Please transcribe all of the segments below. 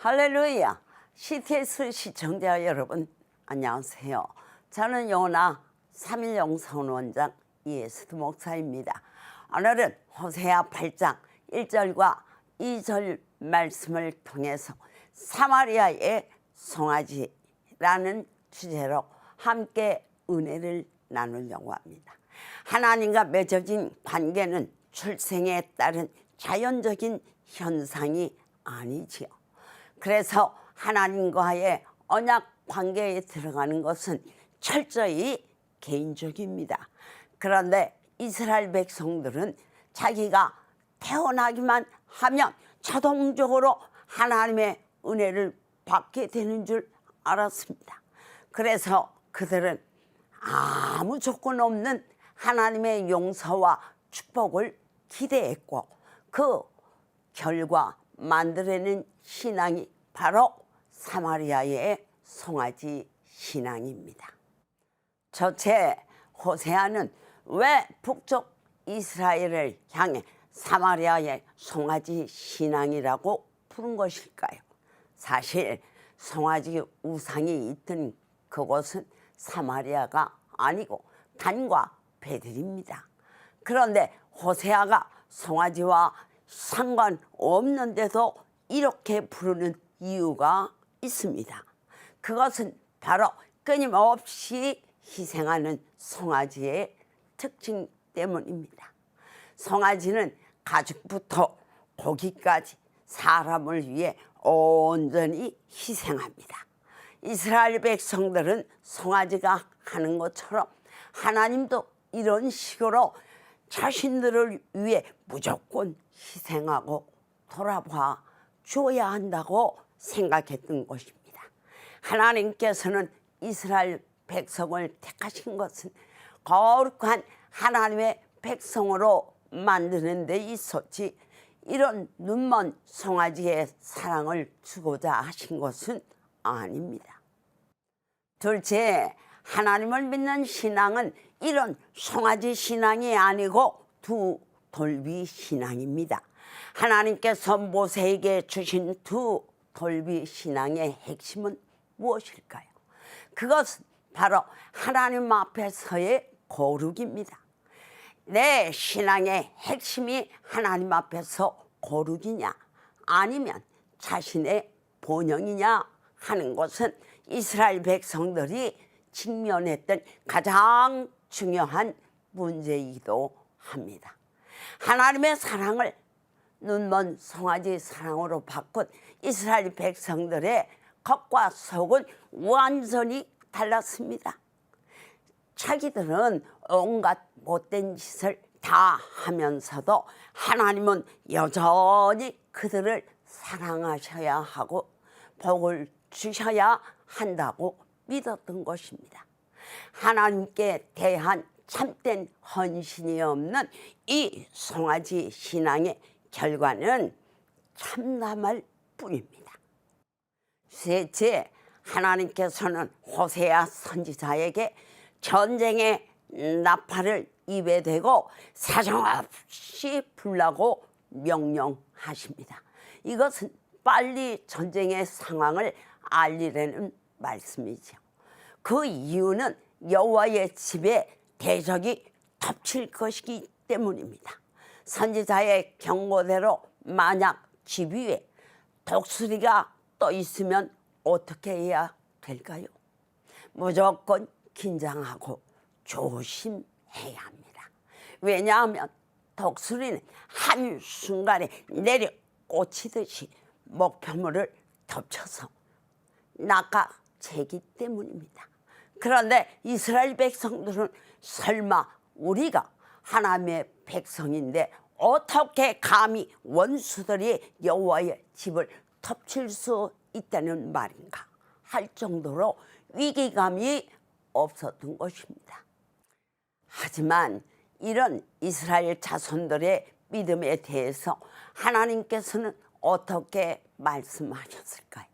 할렐루야. CTS 시청자 여러분 안녕하세요. 저는 요나 3일 영성 원장 이예수도 목사입니다. 오늘은 호세아 8장 1절과 2절 말씀을 통해서 사마리아의 송아지라는 주제로 함께 은혜를 나누려고 합니다. 하나님과 맺어진 관계는 출생에 따른 자연적인 현상이 아니지요. 그래서 하나님과의 언약 관계에 들어가는 것은 철저히 개인적입니다. 그런데 이스라엘 백성들은 자기가 태어나기만 하면 자동적으로 하나님의 은혜를 받게 되는 줄 알았습니다. 그래서 그들은 아무 조건 없는 하나님의 용서와 축복을 기대했고 그 결과 만들어낸 신앙이 바로 사마리아의 송아지 신앙입니다. 첫째, 호세아는 왜 북쪽 이스라엘을 향해 사마리아의 송아지 신앙이라고 부른 것일까요? 사실 송아지 우상이 있던 그곳은 사마리아가 아니고 단과 베들입니다. 그런데 호세아가 송아지와 상관없는데도 이렇게 부르는 이유가 있습니다. 그것은 바로 끊임없이 희생하는 송아지의 특징 때문입니다. 송아지는 가죽부터 고기까지 사람을 위해 온전히 희생합니다. 이스라엘 백성들은 송아지가 하는 것처럼 하나님도 이런 식으로 자신들을 위해 무조건 희생하고 돌아봐 줘야 한다고 생각했던 것입니다. 하나님께서는 이스라엘 백성을 택하신 것은 거룩한 하나님의 백성으로 만드는 데 있었지 이런 눈먼 송아지의 사랑을 주고자 하신 것은 아닙니다. 둘째, 하나님을 믿는 신앙은 이런 송아지 신앙이 아니고 두 돌비 신앙입니다. 하나님께서 모세에게 주신 두 돌비 신앙의 핵심은 무엇일까요? 그것은 바로 하나님 앞에서의 거룩입니다. 내 신앙의 핵심이 하나님 앞에서 거룩이냐 아니면 자신의 본영이냐 하는 것은 이스라엘 백성들이 직면했던 가장 중요한 문제이기도 합니다. 하나님의 사랑을 눈먼 송아지 사랑으로 바꾼 이스라엘 백성들의 겉과 속은 완전히 달랐습니다. 자기들은 온갖 못된 짓을 다 하면서도 하나님은 여전히 그들을 사랑하셔야 하고 복을 주셔야 한다고 믿었던 것입니다. 하나님께 대한 참된 헌신이 없는 이 송아지 신앙의 결과는 참담할 뿐입니다. 셋째, 하나님께서는 호세아 선지자에게 전쟁의 나팔을 입에 대고 사정없이 불라고 명령하십니다. 이것은 빨리 전쟁의 상황을 알리려는 말씀이죠. 그 이유는 여호와의 집에 대적이 덮칠 것이기 때문입니다. 선지자의 경고대로 만약 집 위에 독수리가 떠 있으면 어떻게 해야 될까요? 무조건 긴장하고 조심해야 합니다. 왜냐하면 독수리는 한순간에 내려 꽂히듯이 목표물을 덮쳐서 낚아채기 때문입니다. 그런데 이스라엘 백성들은 설마 우리가 하나님의 백성인데 어떻게 감히 원수들이 여호와의 집을 덮칠 수 있다는 말인가 할 정도로 위기감이 없었던 것입니다. 하지만 이런 이스라엘 자손들의 믿음에 대해서 하나님께서는 어떻게 말씀하셨을까요?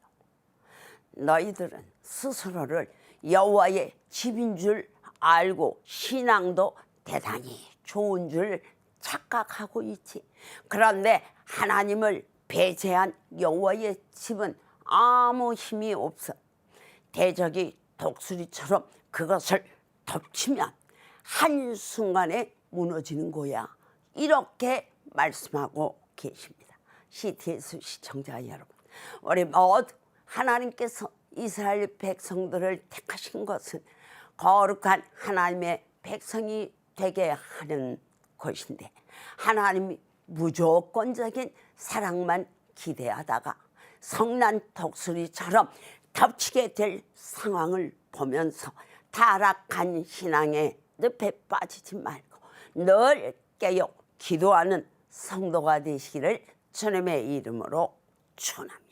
너희들은 스스로를 여호와의 집인 줄 알고 신앙도 대단히 좋은 줄 착각하고 있지. 그런데 하나님을 배제한 여호와의 집은 아무 힘이 없어. 대적이 독수리처럼 그것을 덮치면 한순간에 무너지는 거야. 이렇게 말씀하고 계십니다. CTS 시청자 여러분, 우리 모두 하나님께서 이스라엘 백성들을 택하신 것은 거룩한 하나님의 백성이 되게 하는 것인데, 하나님이 무조건적인 사랑만 기대하다가 성난 독수리처럼 덮치게 될 상황을 보면서 타락한 신앙의 늪에 빠지지 말고 늘 깨어 기도하는 성도가 되시기를 주님의 이름으로 축원합니다.